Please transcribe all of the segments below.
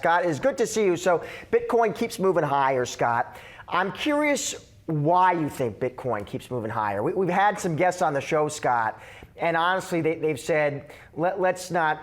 Scott, it's good to see you. So Bitcoin keeps moving higher, Scott. I'm curious why you think Bitcoin keeps moving higher. We've had some guests on the show, Scott, and honestly, they've said, let's not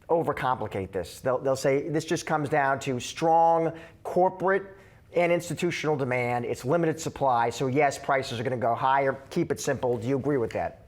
overcomplicate this. They'll say this just comes down to strong corporate and institutional demand. It's limited supply. So yes, prices are going to go higher. Keep it simple. Do you agree with that?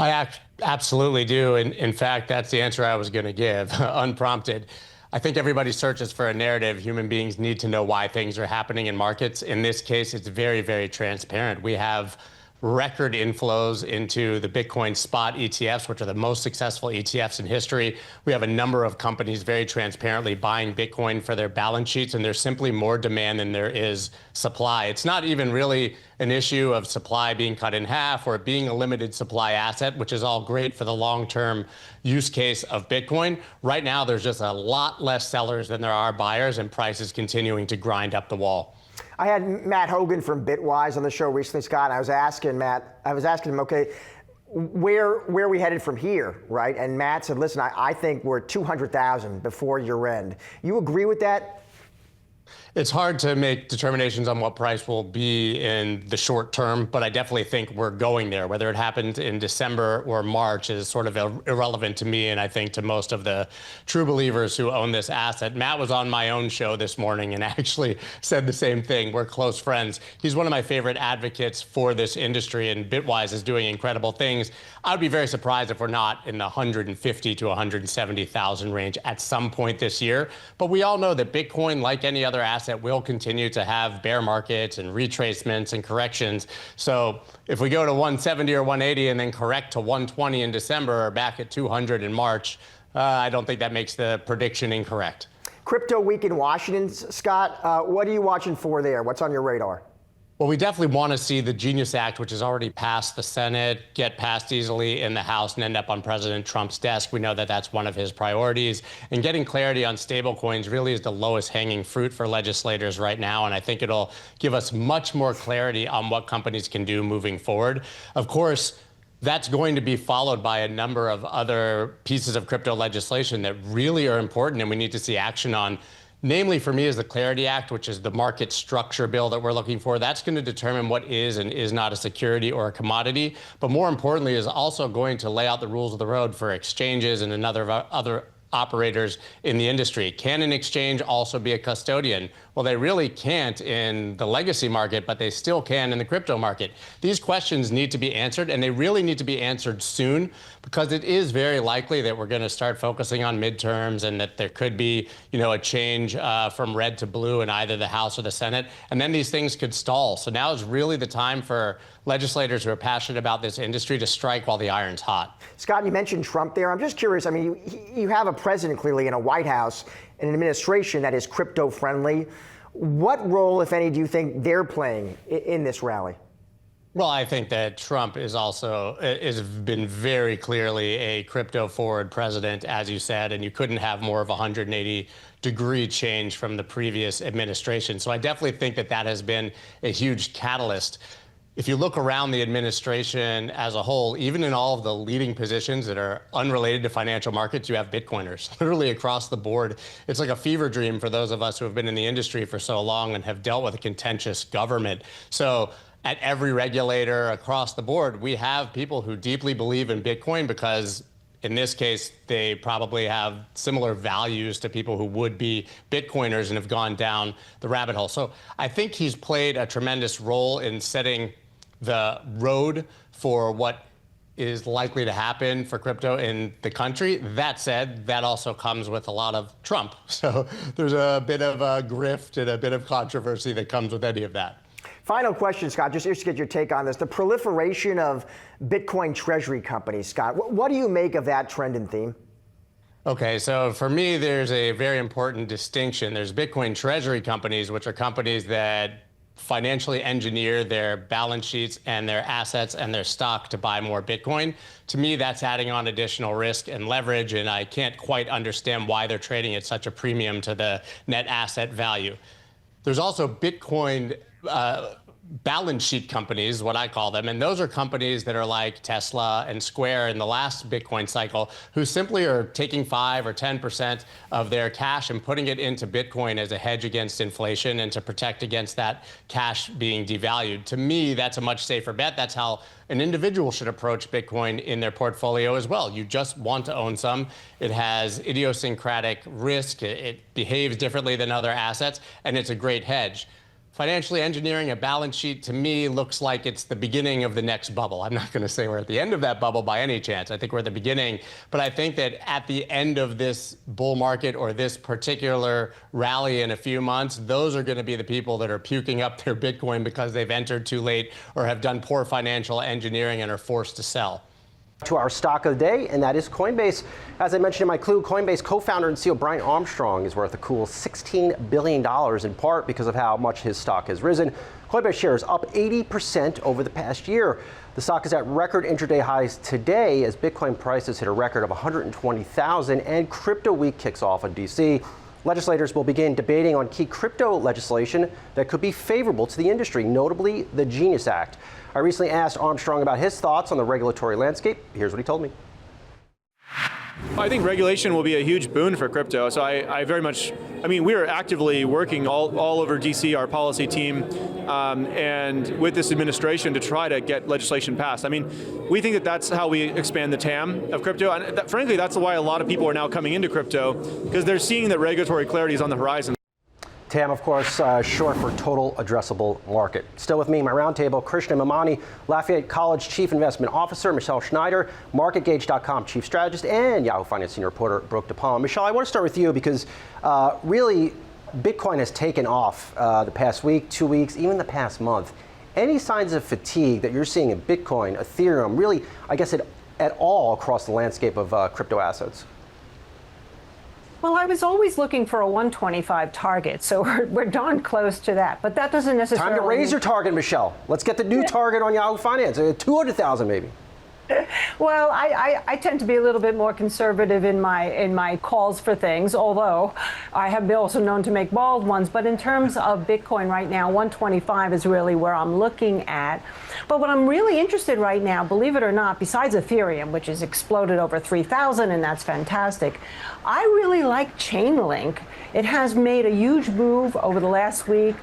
I absolutely do. And in fact, that's the answer I was going to give, unprompted. I think everybody searches for a narrative. Human beings need to know why things are happening in markets. In this case, it's very, very transparent. We have record inflows into the Bitcoin spot ETFs, which are the most successful ETFs in history. We have a number of companies very transparently buying Bitcoin for their balance sheets, and there's simply more demand than there is supply. It's not even really an issue of supply being cut in half or being a limited supply asset, which is all great for the long-term use case of Bitcoin. Right now, there's just a lot less sellers than there are buyers, and prices continuing to grind up the wall. I had Matt Hogan from Bitwise on the show recently, Scott, and I was asking him, okay, where are we headed from here, right? And Matt said, listen, I think we're 200,000 before year end. You agree with that? It's hard to make determinations on what price will be in the short term, but I definitely think we're going there. Whether it happens in December or March is sort of irrelevant to me, and I think to most of the true believers who own this asset. Matt was on my own show this morning and actually said the same thing. We're close friends. He's one of my favorite advocates for this industry, and Bitwise is doing incredible things. I would be very surprised if we're not in the 150 to 170,000 range at some point this year. But we all know that Bitcoin, like any other asset, will continue to have bear markets and retracements and corrections. So if we go to 170 or 180 and then correct to 120 in December or back at 200 in March, I don't think that makes the prediction incorrect. Crypto week in Washington, Scott, what are you watching for there? What's on your radar? Well, we definitely want to see the Genius Act, which has already passed the Senate, get passed easily in the House and end up on President Trump's desk. We know that that's one of his priorities. And getting clarity on stablecoins really is the lowest hanging fruit for legislators right now. And I think it'll give us much more clarity on what companies can do moving forward. Of course, that's going to be followed by a number of other pieces of crypto legislation that really are important and we need to see action on. Namely, for me, is the Clarity Act, which is the market structure bill that we're looking for. That's going to determine what is and is not a security or a commodity. But more importantly, is also going to lay out the rules of the road for exchanges and other operators in the industry. Can an exchange also be a custodian? Well, they really can't in the legacy market, but they still can in the crypto market. These questions need to be answered, and they really need to be answered soon, because it is very likely that we're going to start focusing on midterms and that there could be, a change from red to blue in either the House or the Senate, and then these things could stall. So now is really the time for legislators who are passionate about this industry to strike while the iron's hot. Scott, you mentioned Trump there. I'm just curious. I mean, you have a president clearly in a White House and an administration that is crypto friendly. What role, if any, do you think they're playing in this rally? Well, I think that Trump has been very clearly a crypto-forward president, as you said, and you couldn't have more of a 180-degree change from the previous administration. So I definitely think that that has been a huge catalyst. If you look around the administration as a whole, even in all of the leading positions that are unrelated to financial markets, you have Bitcoiners literally across the board. It's like a fever dream for those of us who have been in the industry for so long and have dealt with a contentious government. So at every regulator across the board, we have people who deeply believe in Bitcoin because in this case, they probably have similar values to people who would be Bitcoiners and have gone down the rabbit hole. So I think he's played a tremendous role in setting the road for what is likely to happen for crypto in the country. That said, that also comes with a lot of Trump. So there's a bit of a grift and a bit of controversy that comes with any of that. Final question, Scott, just to get your take on this. The proliferation of Bitcoin treasury companies, Scott, what do you make of that trend and theme? Okay, so for me, there's a very important distinction. There's Bitcoin treasury companies, which are companies that financially engineer their balance sheets and their assets and their stock to buy more Bitcoin. To me, that's adding on additional risk and leverage, and I can't quite understand why they're trading at such a premium to the net asset value. There's also Bitcoin balance sheet companies, what I call them, and those are companies that are like Tesla and Square in the last Bitcoin cycle, who simply are taking 5 or 10% of their cash and putting it into Bitcoin as a hedge against inflation and to protect against that cash being devalued. To me, that's a much safer bet. That's how an individual should approach Bitcoin in their portfolio as well. You just want to own some. It has idiosyncratic risk. It behaves differently than other assets, and it's a great hedge. Financially engineering a balance sheet, to me, looks like it's the beginning of the next bubble. I'm not going to say we're at the end of that bubble by any chance. I think we're at the beginning. But I think that at the end of this bull market or this particular rally in a few months, those are going to be the people that are puking up their Bitcoin because they've entered too late or have done poor financial engineering and are forced to sell. To our stock of the day, and that is Coinbase. As I mentioned in my clue, Coinbase co-founder and CEO Brian Armstrong is worth a cool $16 billion, in part because of how much his stock has risen. Coinbase shares up 80% over the past year. The stock is at record intraday highs today as Bitcoin prices hit a record of 120,000 and Crypto Week kicks off in DC. Legislators will begin debating on key crypto legislation that could be favorable to the industry, notably the Genius Act. I recently asked Armstrong about his thoughts on the regulatory landscape. Here's what he told me. I think regulation will be a huge boon for crypto. So I very much, we are actively working all over DC, our policy team, and with this administration to try to get legislation passed. We think that that's how we expand the TAM of crypto. And frankly, that's why a lot of people are now coming into crypto, because they're seeing that regulatory clarity is on the horizon. TAM, of course, short for Total Addressable Market. Still with me, my roundtable, Krishna Mamani, Lafayette College Chief Investment Officer, Michelle Schneider, MarketGauge.com Chief Strategist, and Yahoo Finance Senior Reporter, Brooke DePalma. Michelle, I want to start with you because really, Bitcoin has taken off the past week, 2 weeks, even the past month. Any signs of fatigue that you're seeing in Bitcoin, Ethereum, really, I guess, at all across the landscape of crypto assets? Well, I was always looking for a 125 target, so we're darn close to that. But that doesn't necessarily... Time to raise your target, Michelle. Let's get the new target on Yahoo Finance, 200,000 maybe. Well, I tend to be a little bit more conservative in my calls for things, although I have been also known to make bold ones. But in terms of Bitcoin right now, 125 is really where I'm looking at. But what I'm really interested right now, believe it or not, besides Ethereum, which has exploded over 3,000, and that's fantastic, I really like Chainlink. It has made a huge move over the last week.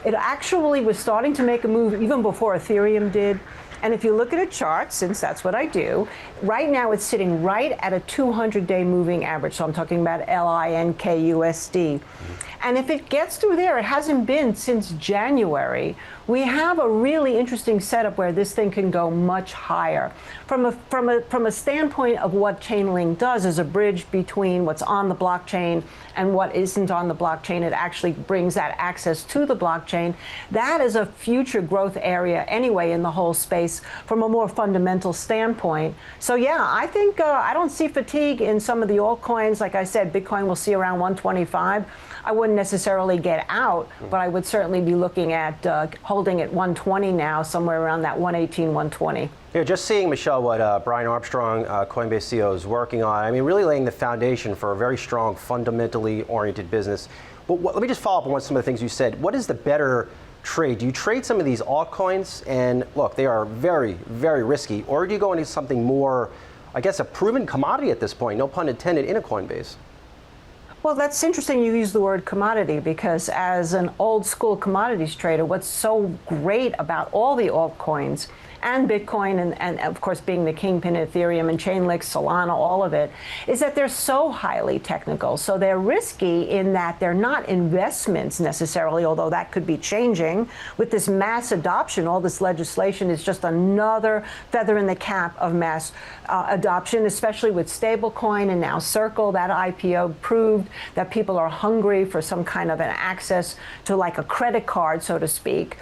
It actually was starting to make a move even before Ethereum did. And if you look at a chart, since that's what I do, right now it's sitting right at a 200-day moving average. So I'm talking about LINKUSD. And if it gets through there, it hasn't been since January, we have a really interesting setup where this thing can go much higher. From a standpoint of what Chainlink does as a bridge between what's on the blockchain and what isn't on the blockchain, it actually brings that access to the blockchain. That is a future growth area anyway in the whole space from a more fundamental standpoint. So yeah, I think I don't see fatigue in some of the altcoins. Like I said, Bitcoin will see around 125. I wouldn't necessarily get out, but I would certainly be looking at holding at 120 now, somewhere around that 118, 120. Yeah, just seeing, Michelle, what Brian Armstrong, Coinbase CEO, is working on, really laying the foundation for a very strong, fundamentally oriented business. But let me just follow up on some of the things you said. What is the better trade? Do you trade some of these altcoins, and look, they are very, very risky, or do you go into something more, I guess, a proven commodity at this point, no pun intended, in a Coinbase? Well, that's interesting you use the word commodity, because as an old school commodities trader, what's so great about all the altcoins and Bitcoin and of course being the kingpin Ethereum and Chainlink, Solana, all of it, is that they're so highly technical. So they're risky in that they're not investments necessarily, although that could be changing. With this mass adoption, all this legislation is just another feather in the cap of mass adoption, especially with stablecoin and now Circle. That IPO proved that people are hungry for some kind of an access to like a credit card, so to speak,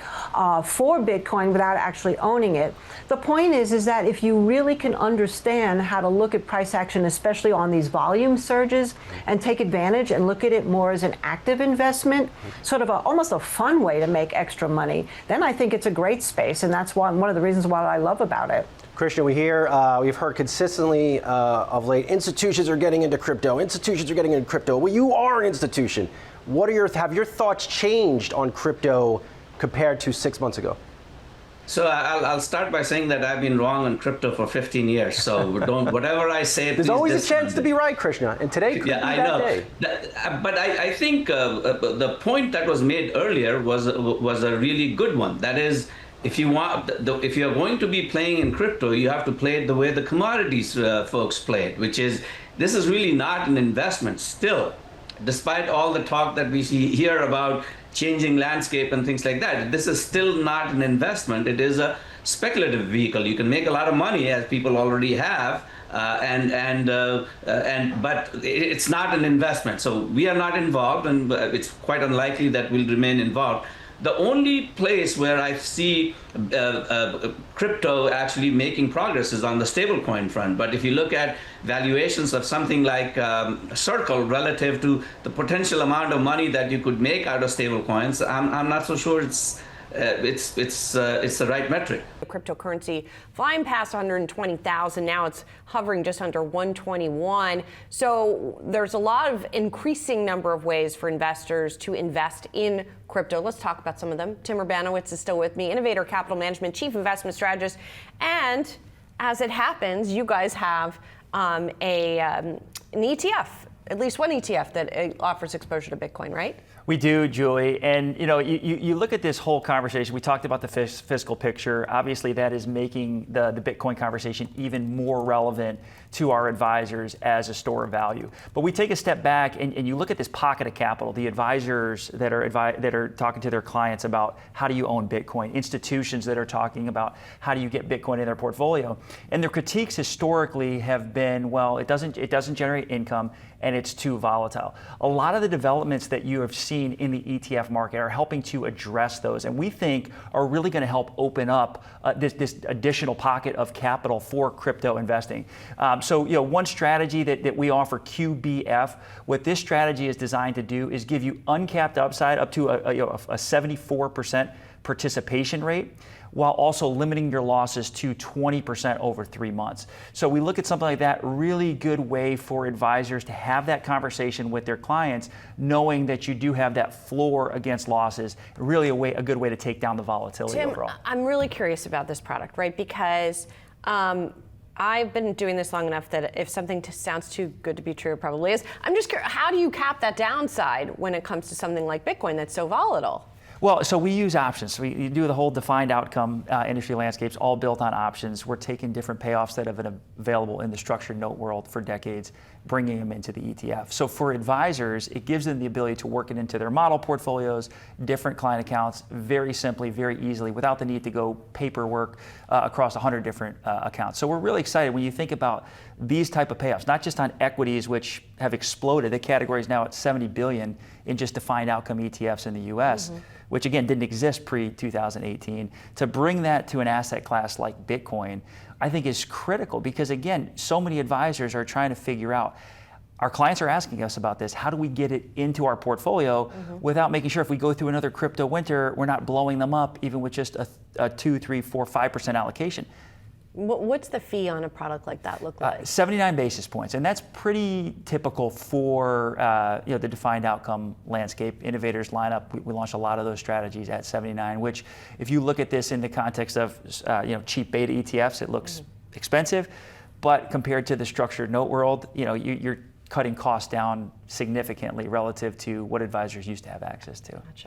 for Bitcoin without actually owning it. The point is that if you really can understand how to look at price action, especially on these volume surges, and take advantage and look at it more as an active investment, sort of almost a fun way to make extra money, then I think it's a great space, and that's one of the reasons why I love about it. Christian, we've heard consistently of late, institutions are getting into crypto. Institutions are getting into crypto. Well, you are an institution. Have your thoughts changed on crypto compared to 6 months ago? So I'll start by saying that I've been wrong on crypto for 15 years. So don't whatever I say. There's always a chance to be right, Krishna, and today could be I that know. day. But I think the point that was made earlier was a really good one. That is, if you're going to be playing in crypto, you have to play it the way the commodities folks play it, which is this is really not an investment still, despite all the talk that we hear about changing landscape and things like that. This is still not an investment. It is a speculative vehicle. You can make a lot of money, as people already have, but it's not an investment. So we are not involved, and it's quite unlikely that we'll remain involved. The only place where I see crypto actually making progress is on the stablecoin front. But if you look at valuations of something like Circle relative to the potential amount of money that you could make out of stablecoins, I'm not so sure it's the right metric. Cryptocurrency flying past 120,000. Now it's hovering just under 121. So there's a lot of increasing number of ways for investors to invest in crypto. Let's talk about some of them. Tim Urbanowitz is still with me, Innovator Capital Management, Chief Investment Strategist. And as it happens, you guys have an ETF, at least one ETF that offers exposure to Bitcoin, right? We do, Julie. And you look at this whole conversation. We talked about the fiscal picture. Obviously, that is making the Bitcoin conversation even more relevant to our advisors as a store of value. But we take a step back and you look at this pocket of capital, the advisors that are talking to their clients about how do you own Bitcoin, institutions that are talking about how do you get Bitcoin in their portfolio. And their critiques historically have been, well, it doesn't generate income and it's too volatile. A lot of the developments that you have seen in the ETF market are helping to address those, and we think are really going to help open up this additional pocket of capital for crypto investing. So one strategy that we offer, QBF, what this strategy is designed to do is give you uncapped upside up to a 74% participation rate, while also limiting your losses to 20% over 3 months. So we look at something like that, really good way for advisors to have that conversation with their clients, knowing that you do have that floor against losses, really a good way to take down the volatility Tim, overall. I'm really curious about this product, right? Because I've been doing this long enough that if something sounds too good to be true, it probably is. I'm just curious, how do you cap that downside when it comes to something like Bitcoin that's so volatile? Well, so we use options. So we do the whole defined outcome industry landscapes, all built on options. We're taking different payoffs that have been available in the structured note world for decades, bringing them into the ETF. So for advisors, it gives them the ability to work it into their model portfolios, different client accounts, very simply, very easily, without the need to go paperwork across 100 different accounts. So we're really excited when you think about these type of payoffs, not just on equities, which have exploded. The category is now at $70 billion in just defined outcome ETFs in the US. Mm-hmm. Which again didn't exist pre-2018, to bring that to an asset class like Bitcoin, I think is critical, because again, so many advisors are trying to figure out, our clients are asking us about this, how do we get it into our portfolio without making sure if we go through another crypto winter, we're not blowing them up even with just a 2, 3, 4, 5% allocation. What's the fee on a product like that look like? 79 basis points, and that's pretty typical for the defined outcome landscape. Innovators lineup, we launched a lot of those strategies at 79, which if you look at this in the context of cheap beta ETFs, it looks expensive, but compared to the structured note world, you're cutting costs down significantly relative to what advisors used to have access to. Gotcha.